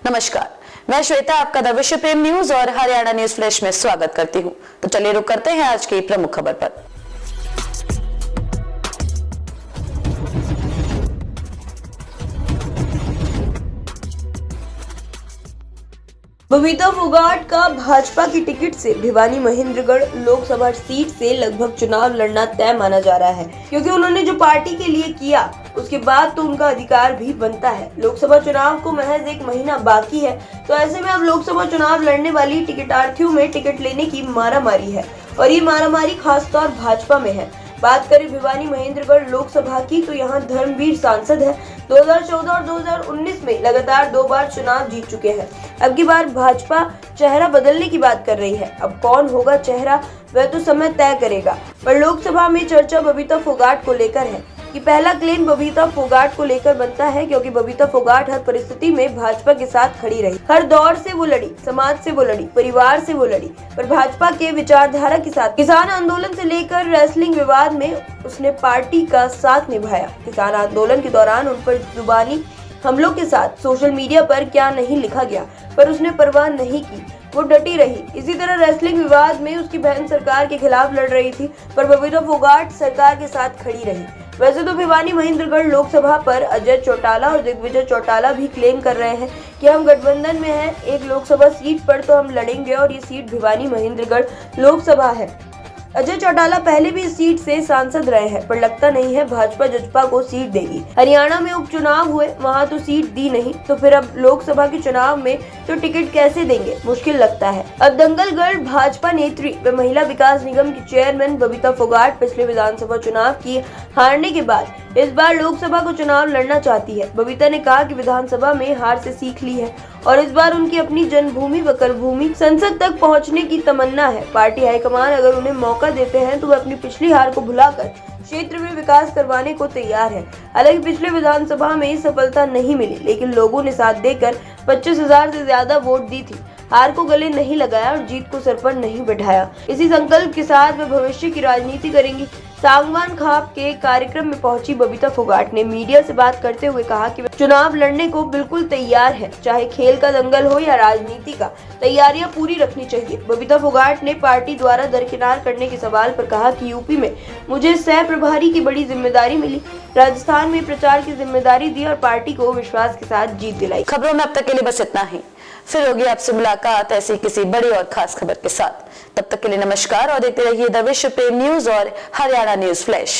नमस्कार, मैं श्वेता आपका द विश्व प्रेम न्यूज और हरियाणा न्यूज फ्लैश में स्वागत करती हूं। तो चलिए रुक करते हैं आज की प्रमुख खबर पर। बबीता फोगाट का भाजपा की टिकट से भिवानी महेंद्रगढ़ लोकसभा सीट से लगभग चुनाव लड़ना तय माना जा रहा है, क्योंकि उन्होंने जो पार्टी के लिए किया उसके बाद तो उनका अधिकार भी बनता है। लोकसभा चुनाव को महज 1 महीना बाकी है, तो ऐसे में अब लोकसभा चुनाव लड़ने वाली टिकटार्थियों में टिकट लेने की मारामारी है और ये मारामारी खासतौर भाजपा में है। बात करें भिवानी महेंद्रगढ़ लोकसभा की, तो यहाँ धर्मवीर सांसद है। 2014 और 2019 में लगातार 2 बार चुनाव जीत चुके हैं। अब की बार भाजपा चेहरा बदलने की बात कर रही है। अब कौन होगा चेहरा, वह तो समय तय करेगा। पर लोकसभा में चर्चा बबीता फोगाट को लेकर है कि पहला क्लेम बबीता फोगाट को लेकर बनता है, क्योंकि बबीता फोगाट हर परिस्थिति में भाजपा के साथ खड़ी रही। हर दौर से वो लड़ी, समाज से वो लड़ी, परिवार से वो लड़ी, पर भाजपा के विचारधारा के साथ। किसान आंदोलन से लेकर रेसलिंग विवाद में उसने पार्टी का साथ निभाया। किसान आंदोलन के दौरान उन पर जुबानी हमलों के साथ सोशल मीडिया पर क्या नहीं लिखा गया, पर उसने परवाह नहीं की, वो डटी रही। इसी तरह रेसलिंग विवाद में उसकी बहन सरकार के खिलाफ लड़ रही थी, पर बबीता फोगाट सरकार के साथ खड़ी रही। वैसे तो भिवानी महेंद्रगढ़ लोकसभा पर अजय चौटाला और दिग्विजय चौटाला भी क्लेम कर रहे हैं कि हम गठबंधन में हैं, एक लोकसभा सीट पर तो हम लड़ेंगे और ये सीट भिवानी महेंद्रगढ़ लोकसभा है। अजय चौटाला पहले भी इस सीट से सांसद रहे हैं, पर लगता नहीं है भाजपा जजपा को सीट देगी। हरियाणा में उपचुनाव हुए, वहां तो सीट दी नहीं, तो फिर अब लोकसभा के चुनाव में तो टिकट कैसे देंगे, मुश्किल लगता है। अब दंगलगढ़ भाजपा नेत्री व महिला विकास निगम की चेयरमैन बबीता फोगाट पिछले विधानसभा चुनाव की हारने के बाद इस बार लोकसभा को चुनाव लड़ना चाहती है। बबीता ने कहा कि विधानसभा में हार से सीख ली है और इस बार उनकी अपनी जन्मभूमि व कर्मभूमि संसद तक पहुंचने की तमन्ना है। पार्टी हाईकमान अगर उन्हें मौका देते हैं तो वह अपनी पिछली हार को भुलाकर क्षेत्र में विकास करवाने को तैयार है। हालांकि पिछले विधानसभा में सफलता नहीं मिली, लेकिन लोगों ने साथ देकर 25,000 से ज्यादा वोट दी थी। हार को गले नहीं लगाया और जीत को सर पर नहीं बैठाया। इसी संकल्प के साथ वे भविष्य की राजनीति करेंगी। सांगवान खाप के कार्यक्रम में पहुंची बबीता फोगाट ने मीडिया से बात करते हुए कहा कि वे चुनाव लड़ने को बिल्कुल तैयार है, चाहे खेल का दंगल हो या राजनीति का, तैयारियां पूरी रखनी चाहिए। बबीता फोगाट ने पार्टी द्वारा दरकिनार करने के सवाल पर कहा कि यूपी में मुझे सह प्रभारी की बड़ी जिम्मेदारी मिली, राजस्थान में प्रचार की जिम्मेदारी दी और पार्टी को विश्वास के साथ जीत दिलाई। खबरों में अब तक के लिए बस इतना ही। फिर होगी आपसे मुलाकात ऐसी किसी बड़ी और खास खबर के साथ। तब तक के लिए नमस्कार और देखते रहिए द विश्व प्रेम न्यूज और हरियाणा न्यूज फ्लैश।